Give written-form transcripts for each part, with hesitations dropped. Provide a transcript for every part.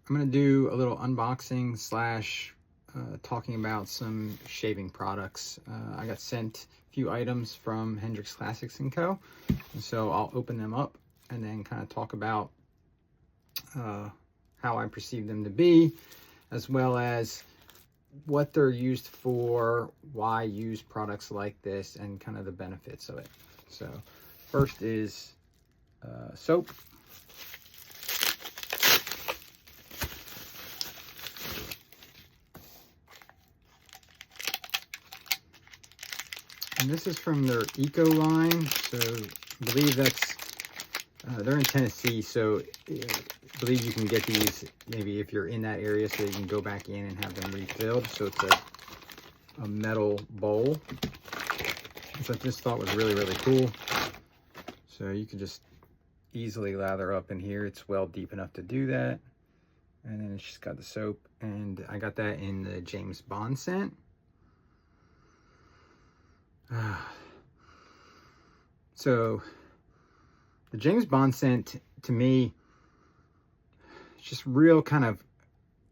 I'm going to do a little unboxing slash talking about some shaving products. I got sent a few items from Hendrix Classics & Co. And so I'll open them up and then kind of talk about how I perceive them to be, as well as what they're used for, why use products like this, and kind of the benefits of it. So first is soap. And this is from their Eco line. So I believe that's, they're in Tennessee. So I believe you can get these maybe if you're in that area, so you can go back in and have them refilled. So it's a metal bowl, which I just thought was really, really cool. So you can just easily lather up in here. It's well deep enough to do that. And then it's just got the soap. And I got that in the James Bond scent. So the James Bond scent, to me, it's just real kind of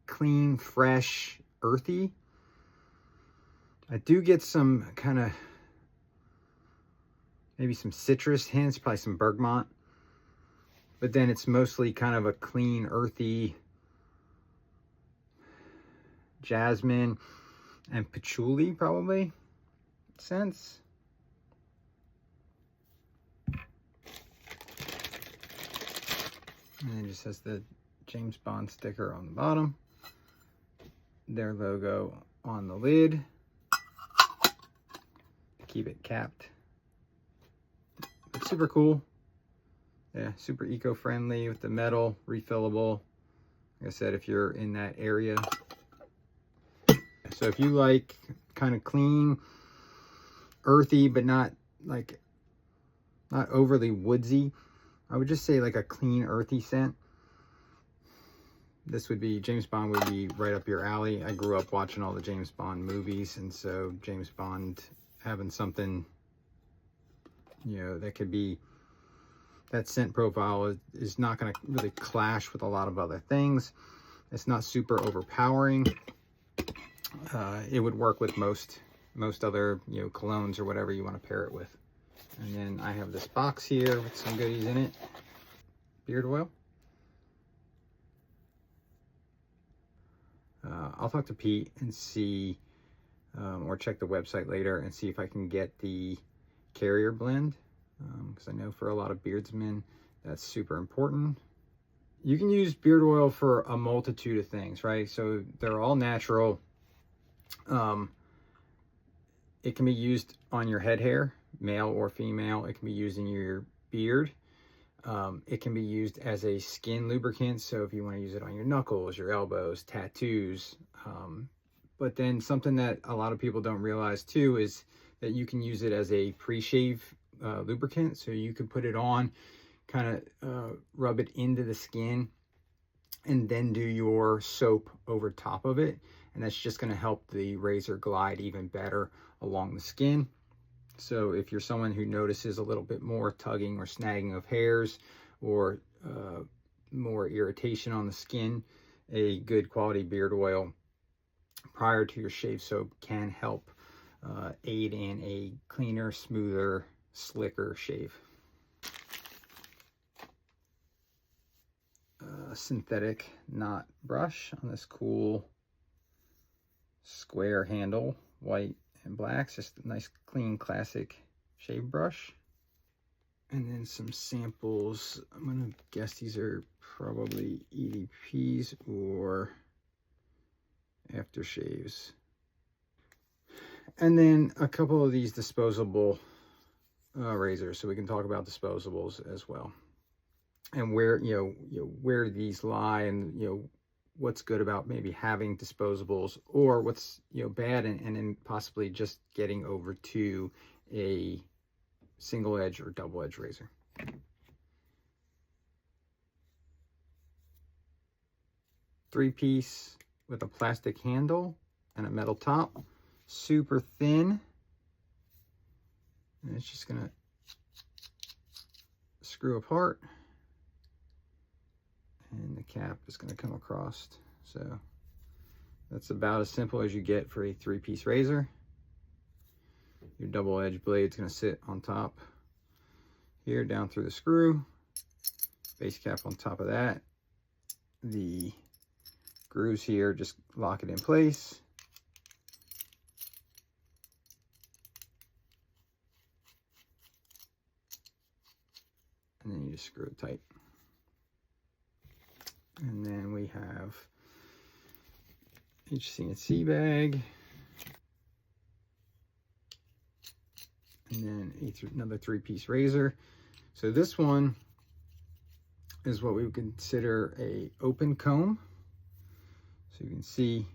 clean, fresh, earthy. I do get some kind of, maybe some citrus hints, probably some bergamot. But then it's mostly kind of a clean, earthy jasmine and patchouli, probably, scents. And it just has the James Bond sticker on the bottom, their logo on the lid to keep it capped. It's super cool. Yeah, super eco-friendly with the metal, refillable. Like I said, if you're in that area. So if you like kind of clean, earthy, but not overly woodsy, I would just say like a clean, earthy scent. This would be, James Bond would be right up your alley. I grew up watching all the James Bond movies, and so James Bond having something, you know, that could be, that scent profile is not going to really clash with a lot of other things. It's not super overpowering. It would work with most other, you know, colognes or whatever you want to pair it with. And then I have this box here with some goodies in it. Beard oil. I'll talk to Pete and see, or check the website later and see if I can get the carrier blend. Because I know for a lot of beardsmen, that's super important. You can use beard oil for a multitude of things, right? So they're all natural. It can be used on your head hair, male or female. It can be used in your beard. It can be used as a skin lubricant. So if you want to use it on your knuckles, your elbows, tattoos. But then something that a lot of people don't realize too is that you can use it as a pre-shave lubricant. So you can put it on, kind of rub it into the skin, and then do your soap over top of it. And that's just going to help the razor glide even better along the skin. So if you're someone who notices a little bit more tugging or snagging of hairs, or more irritation on the skin, a good quality beard oil prior to your shave soap can help aid in a cleaner, smoother, slicker shave. Synthetic knot brush on this cool square handle, white and black. It's just a nice, clean, classic shave brush. And then some samples. I'm gonna guess these are probably EDPs or aftershaves. And then a couple of these disposable razors, so we can talk about disposables as well, and where where these lie, and what's good about maybe having disposables, or what's bad, and then possibly just getting over to a single edge or double edge razor. Three-piece with a plastic handle and a metal top, super thin, and it's just gonna screw apart and the cap is going to come across. So that's about as simple as you get for a 3-piece razor. Your double edge blade is going to sit on top here, down through the screw, base cap on top of that. The grooves here just lock it in place. And then you just screw it tight. And then we have HC&C bag. And then another 3-piece razor. So this one is what we would consider a open comb. So you can see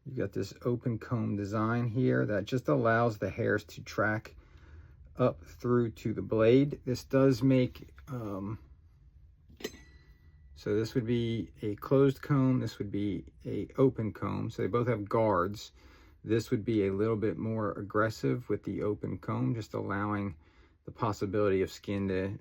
you've got this open comb design here that just allows the hairs to track up through to the blade. This does make, so this would be a closed comb, this would be a open comb, so they both have guards. This would be a little bit more aggressive with the open comb, just allowing the possibility of skin to,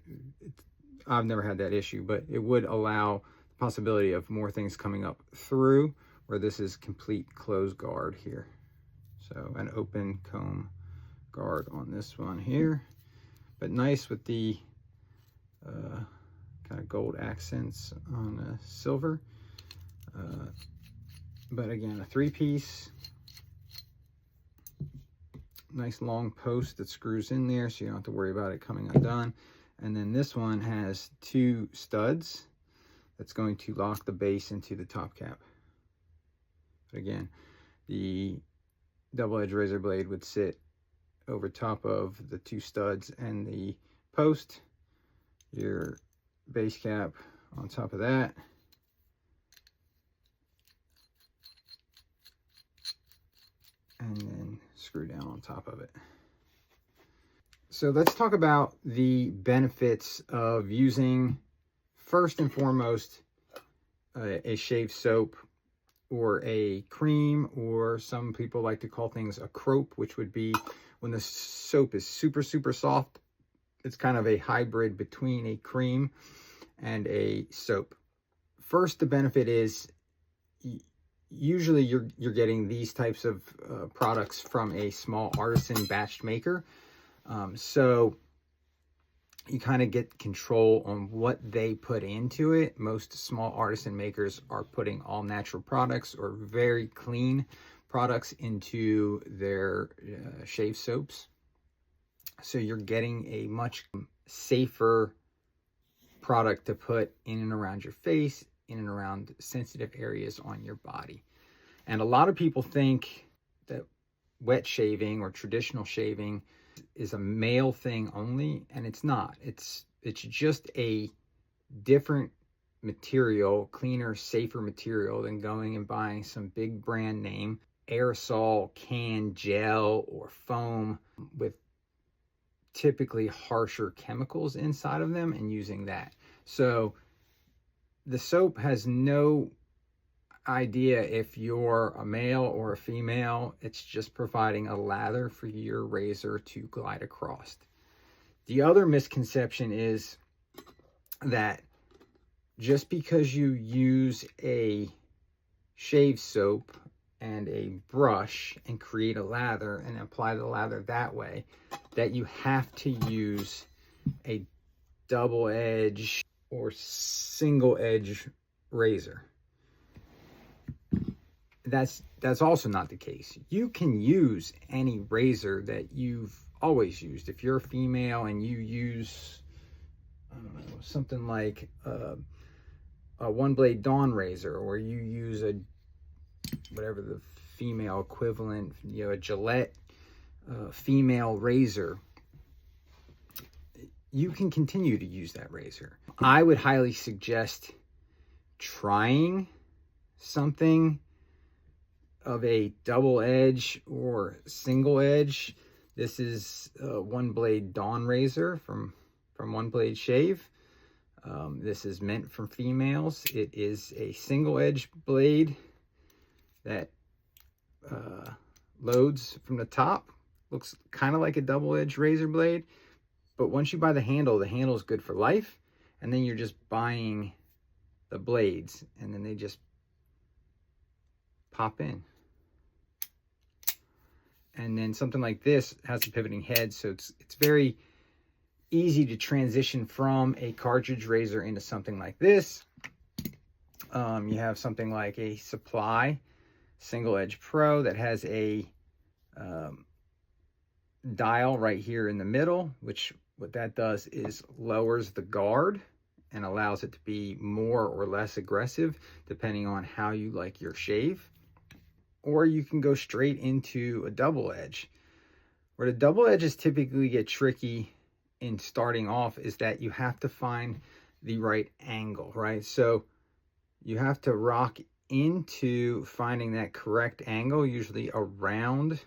I've never had that issue, but it would allow the possibility of more things coming up through, where this is complete closed guard here. So an open comb guard on this one here, but nice with the kind of gold accents on the silver. But again, a 3-piece, nice long post that screws in there, so you don't have to worry about it coming undone. And then this one has 2 studs that's going to lock the base into the top cap. But again, the double edge razor blade would sit over top of the 2 studs and the post, your base cap on top of that, and then screw down on top of it. So let's talk about the benefits of using, first and foremost, a shave soap or a cream, or some people like to call things a crope, which would be when the soap is super, super soft. It's kind of a hybrid between a cream and a soap. First, the benefit is usually you're getting these types of products from a small artisan batch maker. So you kind of get control on what they put into it. Most small artisan makers are putting all natural products or very clean products into their shave soaps. So you're getting a much safer product to put in and around your face, in and around sensitive areas on your body. And a lot of people think that wet shaving or traditional shaving is a male thing only, and it's not. It's just a different material, cleaner, safer material than going and buying some big brand name aerosol can gel or foam with typically harsher chemicals inside of them and using that. So the soap has no idea if you're a male or a female. It's just providing a lather for your razor to glide across. The other misconception is that just because you use a shave soap and a brush and create a lather and apply the lather that way, that you have to use a double edge or single edge razor. That's also not the case. You can use any razor that you've always used. If you're a female and you use, I don't know, something like a one blade Dawn razor, or you use a whatever the female equivalent, you know, a Gillette female razor, you can continue to use that razor. I would highly suggest trying something of a double edge or single edge. This is a one blade Dawn razor from One Blade Shave. This is meant for females. It is a single edge blade that loads from the top. Looks kind of like a double edge razor blade, but once you buy the handle is good for life, and then you're just buying the blades, and then they just pop in. And then something like this has a pivoting head, so it's very easy to transition from a cartridge razor into something like this. You have something like a Supply Single Edge Pro that has a dial right here in the middle, which what that does is lowers the guard and allows it to be more or less aggressive depending on how you like your shave. Or you can go straight into a double edge. Where the double edges typically get tricky in starting off is that you have to find the right angle, right? So you have to rock into finding that correct angle, usually around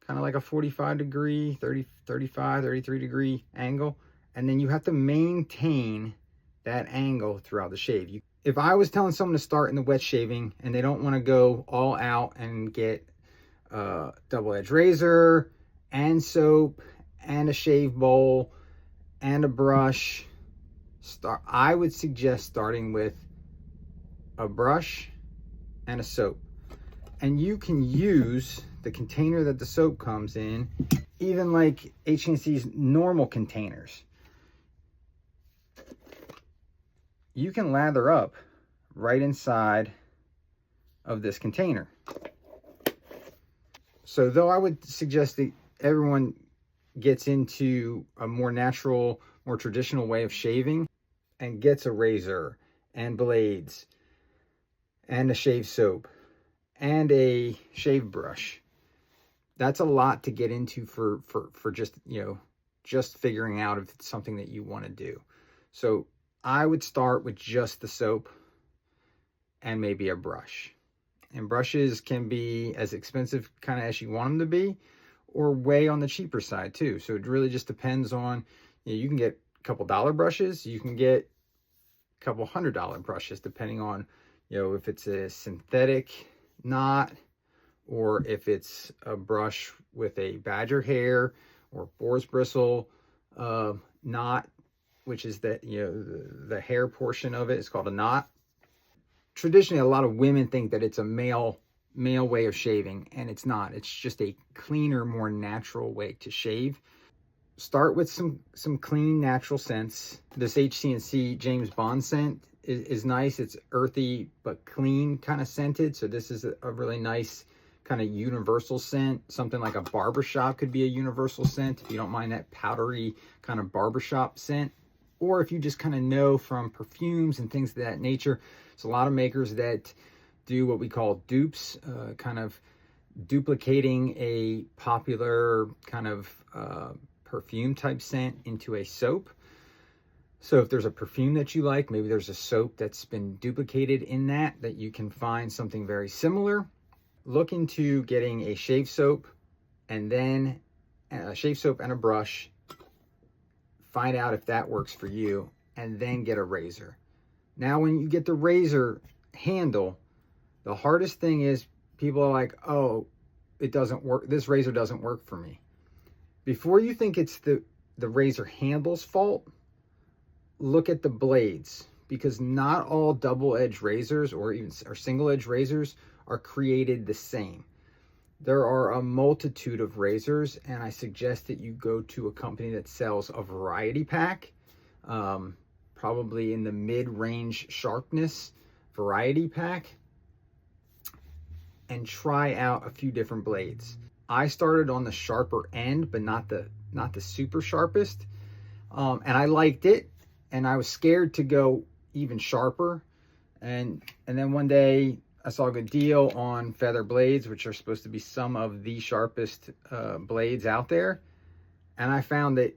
kind of like a 45 degree, 35, 33 degree angle. And then you have to maintain that angle throughout the shave. If I was telling someone to start in the wet shaving and they don't want to go all out and get a double edge razor and soap and a shave bowl and a brush, I would suggest starting with a brush and a soap. And you can use the container that the soap comes in, even like HC&C's normal containers. You can lather up right inside of this container. So though I would suggest that everyone gets into a more natural, more traditional way of shaving and gets a razor and blades and a shave soap and a shave brush, that's a lot to get into for just, just figuring out if it's something that you want to do. So I would start with just the soap and maybe a brush. And brushes can be as expensive kind of as you want them to be, or way on the cheaper side too. So it really just depends on, you can get a couple dollar brushes, you can get a couple $100 brushes, depending on, if it's a synthetic knot, or if it's a brush with a badger hair or boar's bristle knot, which is the hair portion of it is called a knot. Traditionally, a lot of women think that it's a male way of shaving, and it's not. It's just a cleaner, more natural way to shave. Start with some clean, natural scents. This HC&C James Bond scent is nice. It's earthy but clean, kind of scented. So this is a really nice kind of universal scent. Something like a barbershop could be a universal scent if you don't mind that powdery kind of barbershop scent. Or if you just kind of know from perfumes and things of that nature. There's a lot of makers that do what we call dupes, kind of duplicating a popular kind of perfume type scent into a soap. So if there's a perfume that you like, maybe there's a soap that's been duplicated in that you can find something very similar. Look into getting a shave soap and then a shave soap and a brush. Find out if that works for you, and then get a razor. Now, when you get the razor handle, the hardest thing is people are like, oh, it doesn't work. This razor doesn't work for me. Before you think it's the razor handle's fault, look at the blades, because not all double edge razors or single edge razors are created the same. There are a multitude of razors, and I suggest that you go to a company that sells a variety pack, probably in the mid-range sharpness variety pack, and try out a few different blades. I started on the sharper end, but not the super sharpest, and I liked it, and I was scared to go even sharper, and then one day I saw a good deal on feather blades, which are supposed to be some of the sharpest blades out there. And I found that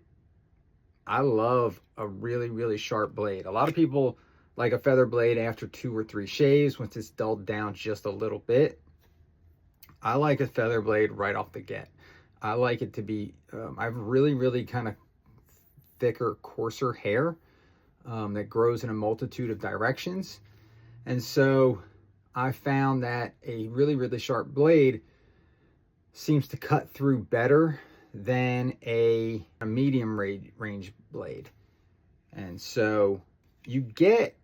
I love a really, really sharp blade. A lot of people like a feather blade after 2 or 3 shaves once it's dulled down just a little bit. I like a feather blade right off the get. I like it to be, I have really, really kind of thicker, coarser hair that grows in a multitude of directions. And so I found that a really, really sharp blade seems to cut through better than a medium range blade. And so you get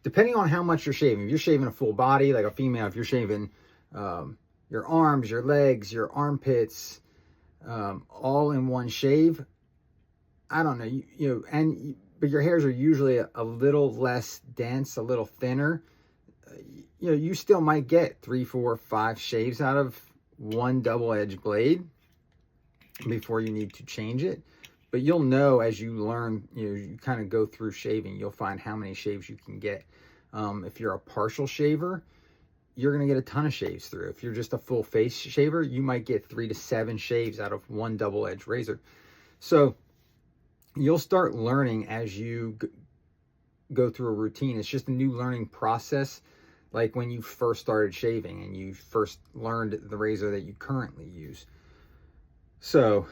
depending on how much you're shaving. If you're shaving a full body, like a female, if you're shaving your arms, your legs, your armpits, all in one shave, I don't know, but your hairs are usually a little less dense, a little thinner. You still might get 3, 4, 5 shaves out of one double-edged blade before you need to change it. But you'll know as you learn, you kind of go through shaving, you'll find how many shaves you can get. If you're a partial shaver, you're going to get a ton of shaves through. If you're just a full face shaver, you might get 3 to 7 shaves out of one double-edged razor. So you'll start learning as you go through a routine. It's just a new learning process, like when you first started shaving and you first learned the razor that you currently use. So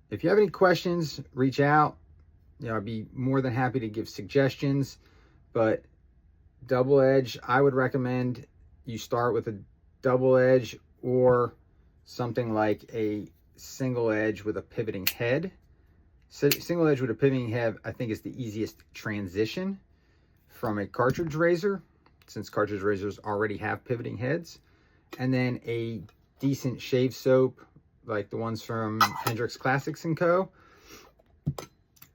if you have any questions, reach out. I'd be more than happy to give suggestions. But double edge, I would recommend you start with a double edge or something like a single edge with a pivoting head. So single edge with a pivoting head, I think, is the easiest transition from a cartridge razor, since cartridge razors already have pivoting heads. And then a decent shave soap, like the ones from Hendrix Classics & Co.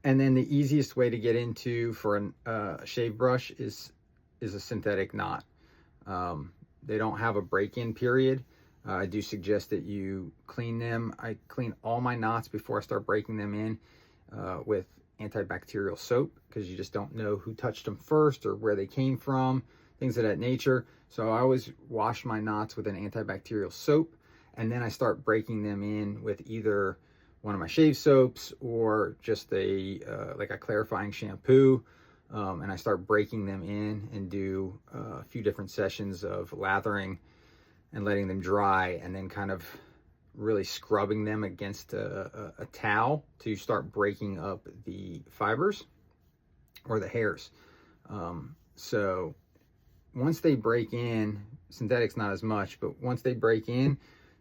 And then the easiest way to get into for a shave brush is a synthetic knot. They don't have a break-in period. I do suggest that you clean them. I clean all my knots before I start breaking them in with antibacterial soap, because you just don't know who touched them first or where they came from, things of that nature. So I always wash my knots with an antibacterial soap, and then I start breaking them in with either one of my shave soaps or just like a clarifying shampoo. And I start breaking them in and do a few different sessions of lathering and letting them dry, and then kind of really scrubbing them against a towel to start breaking up the fibers or the hairs. So once they break in, synthetics not as much, but once they break in,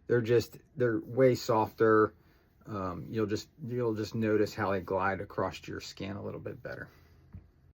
they're way softer. You'll just notice how they glide across your skin a little bit better.